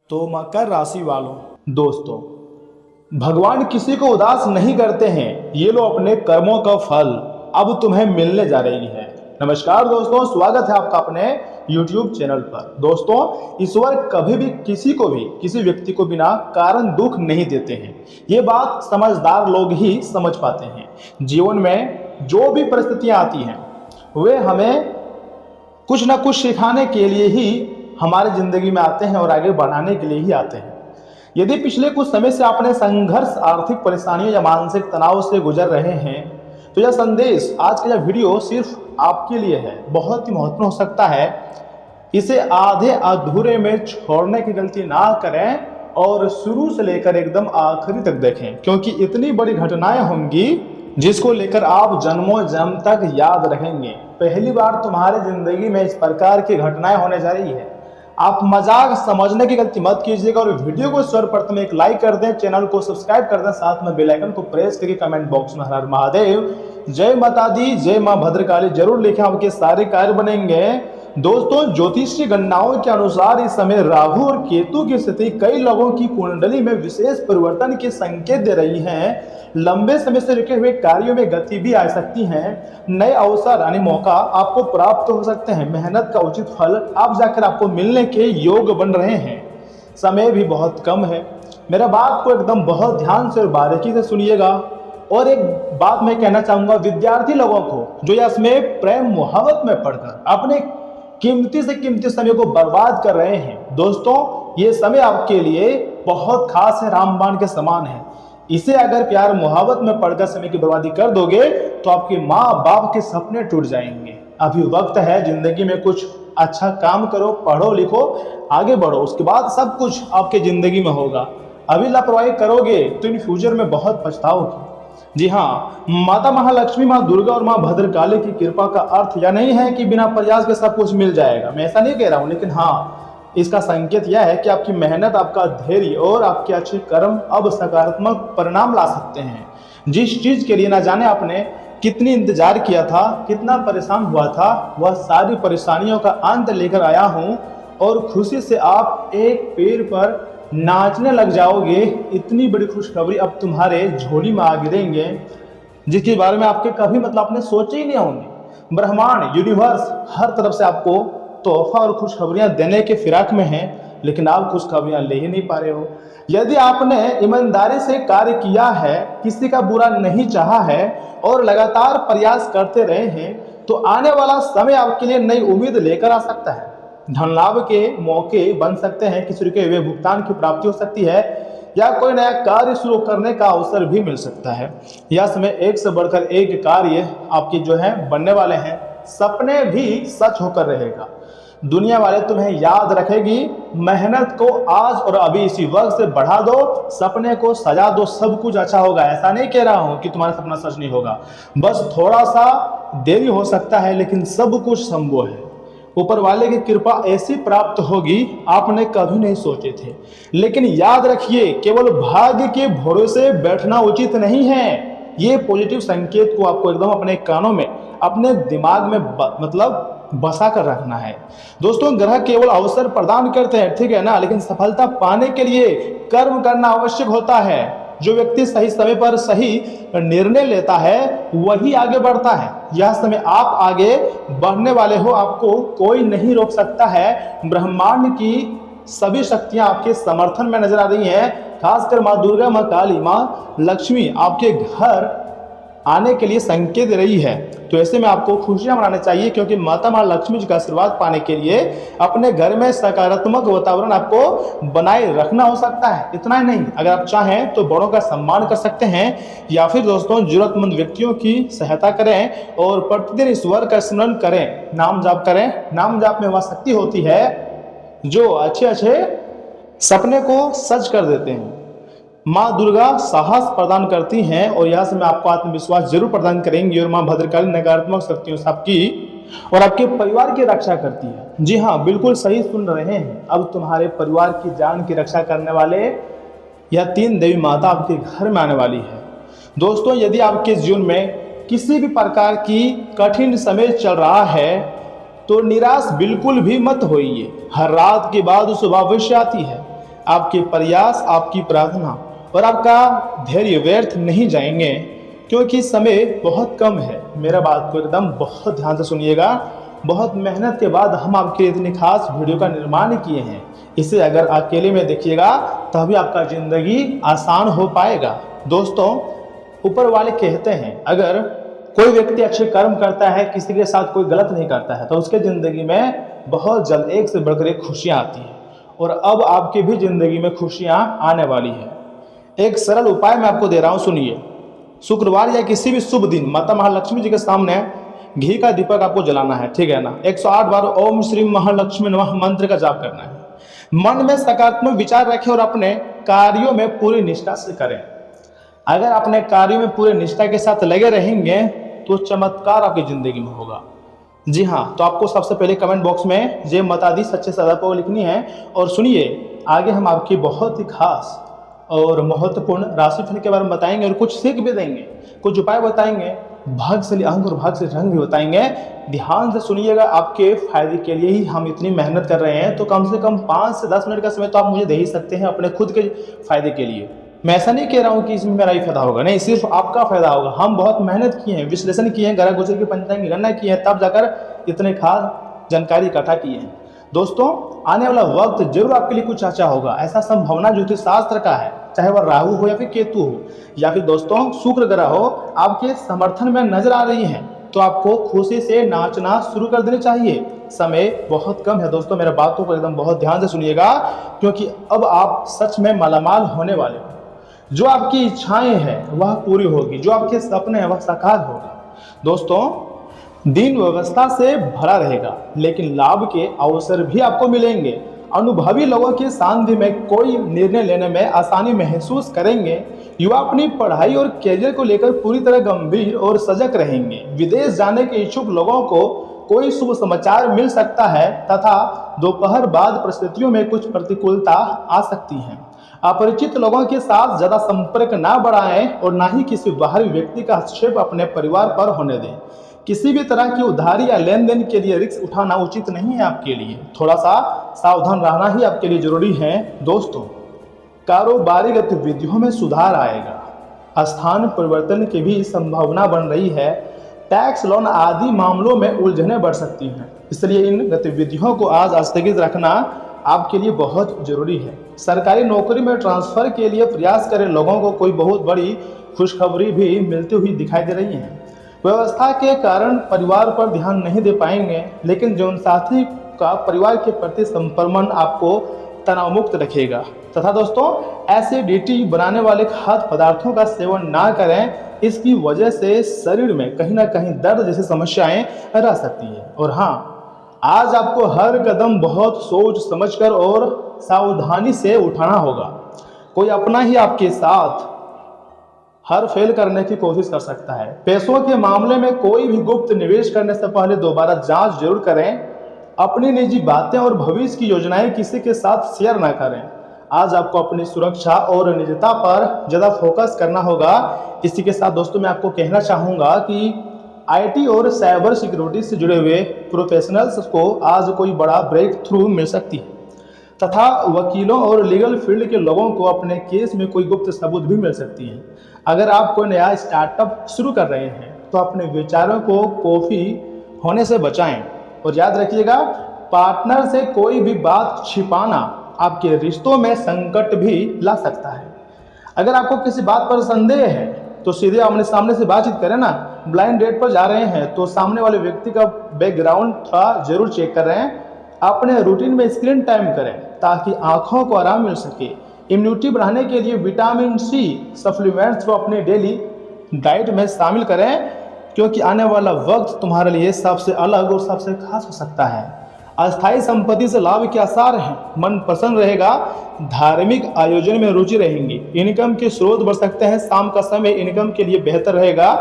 तो मकर राशि वालों, दोस्तों, भगवान किसी को उदास नहीं करते हैं। ये लो अपने कर्मों का फल अब तुम्हें मिलने जा रही है। नमस्कार दोस्तों, स्वागत है आपका अपने YouTube चैनल पर। दोस्तों, ईश्वर कभी भी किसी व्यक्ति को बिना कारण दुख नहीं देते हैं। ये बात समझदार लोग ही समझ पाते हैं। जीवन में जो भी परिस्थितियां आती हैं वे हमें कुछ ना कुछ सिखाने के लिए ही हमारे जिंदगी में आते हैं और आगे बढ़ाने के लिए ही आते हैं। यदि पिछले कुछ समय से आपने संघर्ष, आर्थिक परेशानियों या मानसिक तनाव से गुजर रहे हैं तो यह संदेश, आज का यह वीडियो सिर्फ आपके लिए है। बहुत ही महत्वपूर्ण हो सकता है। इसे आधे अधूरे में छोड़ने की गलती ना करें और शुरू से लेकर एकदम आखिरी तक देखें, क्योंकि इतनी बड़ी घटनाएं होंगी जिसको लेकर आप जन्मों जन्म तक याद रखेंगे। पहली बार तुम्हारी जिंदगी में इस प्रकार की घटनाएं होने जा रही है। आप मजाक समझने की गलती मत कीजिएगा और वीडियो को सर्वप्रथम एक लाइक कर दें, चैनल को सब्सक्राइब कर दें, साथ में बेल आइकन को प्रेस करके कमेंट बॉक्स में हर हर महादेव, जय माता दी, जय मां भद्रकाली जरूर लिखें। आपके सारे कार्य बनेंगे। दोस्तों, ज्योतिषी गणनाओं के अनुसार इस समय राहु और केतु की स्थिति कई लोगों की कुंडली में विशेष परिवर्तन के संकेत दे रही है। लंबे समय से रुके हुए कार्यों में गति भी आ सकती है। नए अवसर यानी मौका आपको प्राप्त हो सकते हैं। मेहनत का उचित फल आप जाकर आपको मिलने के योग बन रहे हैं। समय भी बहुत कम है। मेरा बात को एकदम बहुत ध्यान से और बारीकी से सुनिएगा। और एक बात मैं कहना चाहूंगा विद्यार्थी लोगों को, जो इसमें प्रेम मोहब्बत में पढ़कर अपने कीमती से कीमती समय को बर्बाद कर रहे हैं। दोस्तों, ये समय आपके लिए बहुत खास है, रामबाण के समान है। इसे अगर प्यार मोहब्बत में पढ़कर समय की बर्बादी कर दोगे तो आपके माँ बाप के सपने टूट जाएंगे। अभी वक्त है, जिंदगी में कुछ अच्छा काम करो, पढ़ो लिखो, आगे बढ़ो, उसके बाद सब कुछ आपके जिंदगी में होगा। अभी लापरवाही करोगे तो इन फ्यूचर में बहुत पछताओगे। जी हाँ, माता महालक्ष्मी, माँ दुर्गा और माँ भद्रकाली की कृपा का अर्थ यह नहीं है कि बिना प्रयास के सब कुछ मिल जाएगा। मैं ऐसा नहीं कह रहा हूँ, लेकिन हाँ, इसका संकेत यह है कि आपकी मेहनत, आपका धैर्य और आपके अच्छे कर्म अब सकारात्मक परिणाम ला सकते हैं। जिस चीज के लिए ना जाने आपने कितनी इंतजार किया था, कितना परेशान हुआ था, वह सारी परेशानियों का अंत लेकर आया हूँ और खुशी से आप एक पैर पर नाचने लग जाओगे। इतनी बड़ी खुशखबरी अब तुम्हारे झोली में आ गिरेंगे जिसके बारे में आपके कभी आपने सोचे ही नहीं होंगे। ब्रह्मांड, यूनिवर्स हर तरफ से आपको तोहफा और खुशखबरियां देने के फिराक में हैं, लेकिन आप खुशखबरियां ले ही नहीं पा रहे हो। यदि आपने ईमानदारी से कार्य किया है, किसी का बुरा नहीं चाहा है और लगातार प्रयास करते रहे हैं, तो आने वाला समय आपके लिए नई उम्मीद लेकर आ सकता है। धन लाभ के मौके बन सकते हैं, किसी रुके हुए भुगतान की प्राप्ति हो सकती है या कोई नया कार्य शुरू करने का अवसर भी मिल सकता है। यह समय एक से बढ़कर एक कार्य आपके जो है बनने वाले हैं। सपने भी सच होकर रहेगा। दुनिया वाले तुम्हें याद रखेगी। मेहनत को आज और अभी इसी वक्त से बढ़ा दो, सपने को सजा दो, सब कुछ अच्छा होगा। ऐसा नहीं कह रहा हूं कि तुम्हारा सपना सच नहीं होगा, बस थोड़ा सा देरी हो सकता है, लेकिन सब कुछ संभव है। ऊपर वाले की कृपा ऐसी प्राप्त होगी आपने कभी नहीं सोचे थे। लेकिन याद रखिए, केवल भाग्य के भरोसे बैठना उचित नहीं है। ये पॉजिटिव संकेत को आपको एकदम अपने कानों में, अपने दिमाग में बसा कर रखना है। दोस्तों, ग्रह केवल अवसर प्रदान करते हैं, ठीक है ना, लेकिन सफलता पाने के लिए कर्म करना आवश्यक होता है। जो व्यक्ति सही समय पर सही निर्णय लेता है वही आगे बढ़ता है। यह समय आप आगे बढ़ने वाले हो, आपको कोई नहीं रोक सकता है। ब्रह्मांड की सभी शक्तियां आपके समर्थन में नजर आ रही हैं। खासकर माँ दुर्गा, माँ काली, माँ लक्ष्मी आपके घर आने के लिए संकेत दे रही है। तो ऐसे में आपको खुशियां मनानी चाहिए, क्योंकि माता माँ लक्ष्मी जी का आशीर्वाद पाने के लिए अपने घर में सकारात्मक वातावरण आपको बनाए रखना हो सकता है। इतना ही नहीं, अगर आप चाहें तो बड़ों का सम्मान कर सकते हैं, या फिर दोस्तों जरूरतमंद व्यक्तियों की सहायता करें और प्रतिदिन ईश्वर का स्मरण करें, नाम जाप करें। नाम जाप में वह शक्ति होती है जो अच्छे अच्छे सपने को सच कर देते हैं। माँ दुर्गा साहस प्रदान करती हैं और यह समय आपको आत्मविश्वास जरूर प्रदान करेंगी। और माँ भद्रकाली नकारात्मक शक्तियों से आपकी और आपके परिवार की रक्षा करती है। जी हाँ, बिल्कुल सही सुन रहे हैं। अब तुम्हारे परिवार की जान की रक्षा करने वाले यह 3 देवी माता आपके घर में आने वाली है। दोस्तों, यदि आपके जीवन में किसी भी प्रकार की कठिन समय चल रहा है तो निराश बिल्कुल भी मत होइए। हर रात के बाद सुबह अवश्य आती है। आपके प्रयास, आपकी प्रार्थना और आपका धैर्य व्यर्थ नहीं जाएंगे, क्योंकि समय बहुत कम है। मेरा बात को एकदम बहुत ध्यान से सुनिएगा। बहुत मेहनत के बाद हम आपके लिए इतनी खास वीडियो का निर्माण किए हैं। इसे अगर अकेले में देखिएगा तभी आपका ज़िंदगी आसान हो पाएगा। दोस्तों, ऊपर वाले कहते हैं अगर कोई व्यक्ति अच्छे कर्म करता है, किसी के साथ कोई गलत नहीं करता है, तो उसके ज़िंदगी में बहुत जल्द एक से बढ़कर एक खुशियाँ आती हैं। और अब आपकी भी ज़िंदगी में खुशियाँ आने वाली है। एक सरल उपाय मैं आपको दे रहा हूँ, सुनिए। शुक्रवार या किसी भी शुभ दिन माता महालक्ष्मी जी के सामने घी का दीपक आपको जलाना है, ठीक है ना। 108 बार ओम श्री महालक्ष्मी नमः मंत्र का जाप करना है। मन में सकारात्मक विचार रखें और अपने कार्यों में पूरी निष्ठा से करें। अगर अपने कार्यों में पूरी निष्ठा के साथ लगे रहेंगे तो चमत्कार आपकी जिंदगी में होगा। जी हाँ, तो आपको सबसे पहले कमेंट बॉक्स में जय माता दी सच्चे सदा को लिखनी है। और सुनिए, आगे हम आपकी बहुत ही खास और महत्वपूर्ण राशिफल के बारे में बताएंगे और कुछ सीख भी देंगे, कुछ उपाय बताएंगे, भाग्यशाली अंक और भाग्यशाली रंग भी बताएंगे। ध्यान से सुनिएगा, आपके फायदे के लिए ही हम इतनी मेहनत कर रहे हैं। तो कम से कम 5 से 10 मिनट का समय तो आप मुझे दे ही सकते हैं अपने खुद के फायदे के लिए। मैं ऐसा नहीं कह रहा हूँ कि इसमें मेरा ही फायदा होगा, नहीं, सिर्फ आपका फायदा होगा। हम बहुत मेहनत किए हैं, विश्लेषण किए हैं, ग्रह गोचर की पंचांग की गणना की है, तब जाकर इतने खास जानकारी इकट्ठा की है। दोस्तों, आने वाला वक्त जरूर आपके लिए कुछ अच्छा होगा। ऐसा संभावना ज्योतिष शास्त्र का है, चाहे वह राहु हो या फिर केतु हो या फिर दोस्तों शुक्र ग्रह हो, आपके समर्थन में नजर आ रही है, तो आपको खुशी से नाचना शुरू कर देना चाहिए। समय बहुत कम है दोस्तों, मेरे बातों को एकदम बहुत ध्यान से सुनिएगा, क्योंकि अब आप सच में मालामाल होने वाले हो। जो आपकी इच्छाएं हैं वह पूरी होगी, जो आपके सपने हैं वह साकार होगा। दोस्तों, दिन व्यवस्था से भरा रहेगा, लेकिन लाभ के अवसर भी आपको मिलेंगे। अनुभवी लोगों की सानिध्य में कोई निर्णय लेने में आसानी महसूस करेंगे। युवा अपनी पढ़ाई और करियर को लेकर पूरी तरह गंभीर और सजग रहेंगे। विदेश जाने के इच्छुक लोगों को कोई शुभ समाचार मिल सकता है तथा दोपहर बाद परिस्थितियों में कुछ प्रतिकूलता आ सकती है। अपरिचित लोगों के साथ ज्यादा संपर्क ना बढ़ाएं और ना ही किसी बाहरी व्यक्ति का हस्तक्षेप अपने परिवार पर होने दें। किसी भी तरह की उधारी या लेन देन के लिए रिस्क उठाना उचित नहीं है आपके लिए। थोड़ा सा सावधान रहना ही आपके लिए जरूरी है। दोस्तों, कारोबारी गतिविधियों में सुधार आएगा। स्थान परिवर्तन की भी संभावना बन रही है। टैक्स, लोन आदि मामलों में उलझनें बढ़ सकती हैं, इसलिए इन गतिविधियों को आज स्थगित रखना आपके लिए बहुत जरूरी है। सरकारी नौकरी में ट्रांसफर के लिए प्रयास करे लोगों को कोई बहुत बड़ी खुशखबरी भी मिलती हुई दिखाई दे रही है। व्यवस्था के कारण परिवार पर ध्यान नहीं दे पाएंगे, लेकिन जीवनसाथी का परिवार के प्रति संपर्मन आपको तनाव मुक्त रखेगा। तथा दोस्तों, एसिडिटी बनाने वाले खाद्य पदार्थों का सेवन ना करें, इसकी वजह से शरीर में कहीं ना कहीं दर्द जैसी समस्याएं रह सकती है। और हाँ, आज आपको हर कदम बहुत सोच समझकर और सावधानी से उठाना होगा। कोई अपना ही आपके साथ हर फेल करने की कोशिश कर सकता है। पैसों के मामले में कोई भी गुप्त निवेश करने से पहले दोबारा जांच जरूर करें। अपनी निजी बातें और भविष्य की योजनाएं किसी के साथ शेयर ना करें। आज आपको अपनी सुरक्षा और निजता पर ज़्यादा फोकस करना होगा। इसी के साथ दोस्तों, मैं आपको कहना चाहूँगा कि आईटी और साइबर सिक्योरिटी से जुड़े हुए प्रोफेशनल्स को आज कोई बड़ा ब्रेक थ्रू मिल सकती है तथा वकीलों और लीगल फील्ड के लोगों को अपने केस में कोई गुप्त सबूत भी मिल सकती है। अगर आप कोई नया स्टार्टअप शुरू कर रहे हैं तो अपने विचारों को कॉफी होने से बचाएं। और याद रखिएगा, पार्टनर से कोई भी बात छिपाना आपके रिश्तों में संकट भी ला सकता है। अगर आपको किसी बात पर संदेह है तो सीधे आमने सामने से बातचीत करें ना। ब्लाइंड डेट पर जा रहे हैं तो सामने वाले व्यक्ति का बैकग्राउंड थोड़ा जरूर चेक करें। अपने रूटीन में स्क्रीन टाइम करें ताकि आंखों को आराम मिल सके। इम्यूनिटी बढ़ाने के लिए विटामिन सी सप्लीमेंट्स को अपने डेली डाइट में शामिल करें, क्योंकि आने वाला वक्त तुम्हारे लिए सबसे अलग और सबसे खास हो सकता है। अस्थायी संपत्ति से लाभ के आसार हैं। मन प्रसन्न रहेगा। धार्मिक आयोजन में रुचि रहेंगी। इनकम के स्रोत बढ़ सकते हैं। शाम का समय इनकम के लिए बेहतर रहेगा।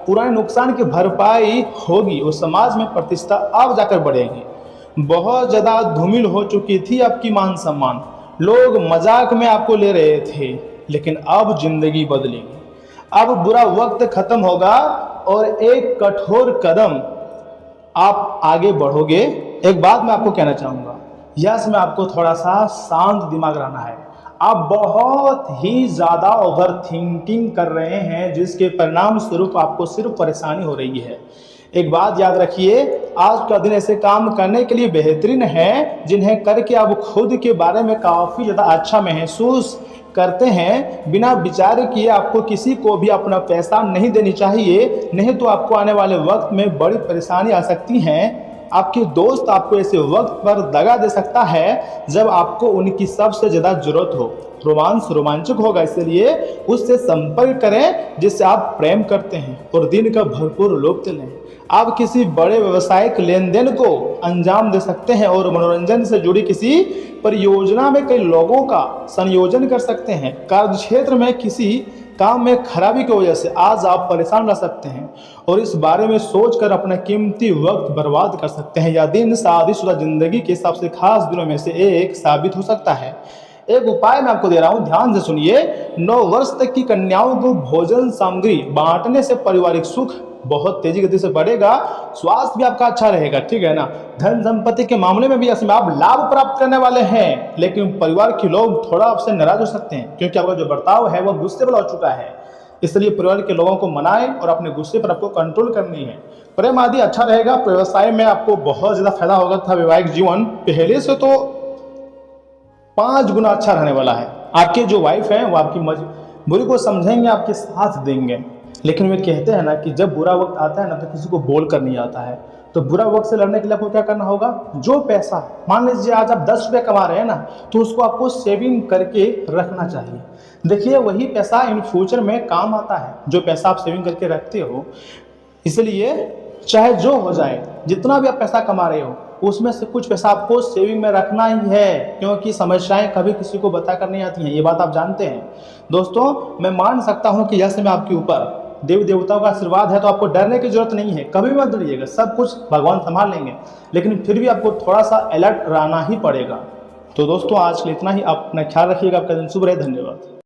पुराने नुकसान की भरपाई होगी और समाज में प्रतिष्ठा अब जाकर बढ़ेगी। बहुत ज़्यादा धूमिल हो चुकी थी आपकी मान सम्मान। लोग मजाक में आपको ले रहे थे, लेकिन अब जिंदगी बदलेगी। अब बुरा वक्त खत्म होगा और एक कठोर कदम आप आगे बढ़ोगे। एक बात मैं आपको कहना चाहूँगा, यह समय आपको थोड़ा सा शांत दिमाग रहना है। आप बहुत ही ज़्यादा ओवर थिंकिंग कर रहे हैं, जिसके परिणाम स्वरूप आपको सिर्फ परेशानी हो रही है। एक बात याद रखिए, आज का दिन ऐसे काम करने के लिए बेहतरीन है जिन्हें करके आप खुद के बारे में काफ़ी ज़्यादा अच्छा महसूस करते हैं। बिना विचार किए आपको किसी को भी अपना पैसा नहीं देनी चाहिए, नहीं तो आपको आने वाले वक्त में बड़ी परेशानी आ सकती है। आपके दोस्त आपको ऐसे वक्त पर दगा दे सकता है जब आपको उनकी सबसे ज़्यादा जरूरत हो। रोमांस रोमांचक होगा, इसलिए उससे संपर्क करें जिससे आप प्रेम करते हैं और दिन का भरपूर लुत्फ लें। आप किसी बड़े व्यावसायिक लेन देन को अंजाम दे सकते हैं और मनोरंजन से जुड़ी किसी परियोजना में कई लोगों का संयोजन कर सकते हैं। कार्यक्षेत्र में किसी काम में खराबी की वजह से आज आप परेशान रह सकते हैं और इस बारे में सोचकर अपना कीमती वक्त बर्बाद कर सकते हैं। यह दिन शादीशुदा जिंदगी के सबसे खास दिनों में से एक साबित हो सकता है। एक उपाय मैं आपको दे रहा हूं, ध्यान से सुनिए। 9 वर्ष तक की कन्याओं को भोजन सामग्री बांटने से पारिवारिक सुख बहुत तेजी गति से बढ़ेगा, स्वास्थ्य भी आपका अच्छा रहेगा, ठीक है ना। धन संपत्ति के मामले में भी इसमें आप लाभ प्राप्त करने वाले हैं, लेकिन परिवार के लोग थोड़ा आपसे नाराज हो सकते हैं क्योंकि आपका जो बर्ताव है वह गुस्से वाला हो चुका है। इसलिए परिवार के लोगों को मनाएं और अपने गुस्से पर आपको कंट्रोल करनी है। प्रेम आदि अच्छा रहेगा, व्यवसाय में आपको बहुत ज्यादा फायदा होगा तथा वैवाहिक जीवन पहले से तो 5 गुना अच्छा रहने वाला है। आपके जो वाइफ है वो आपकी मजबूरी को समझेंगे, आपके साथ देंगे। लेकिन वे कहते हैं ना कि जब बुरा वक्त आता है ना तो किसी को बोल कर नहीं आता है। तो बुरा वक्त से लड़ने के लिए आपको क्या करना होगा, जो पैसा मान लीजिए आज आप 10 रुपये कमा रहे हैं ना, तो उसको आपको सेविंग करके रखना चाहिए। देखिए वही पैसा इन फ्यूचर में काम आता है, जो पैसा आप सेविंग करके रखते हो। इसलिए चाहे जो हो जाए, जितना भी आप पैसा कमा रहे हो उसमें से कुछ पैसा आपको सेविंग में रखना ही है, क्योंकि समस्याएं कभी किसी को बता कर नहीं आती हैं, ये बात आप जानते हैं। दोस्तों मैं मान सकता हूं कि यह समय आपके ऊपर देवी देवताओं का आशीर्वाद है, तो आपको डरने की जरूरत नहीं है। कभी मत डरिएगा, सब कुछ भगवान संभाल लेंगे, लेकिन फिर भी आपको थोड़ा सा अलर्ट रहना ही पड़ेगा। तो दोस्तों आज के लिए इतना ही। आप अपना ख्याल रखिएगा। आपका दिन शुभ रहे। धन्यवाद।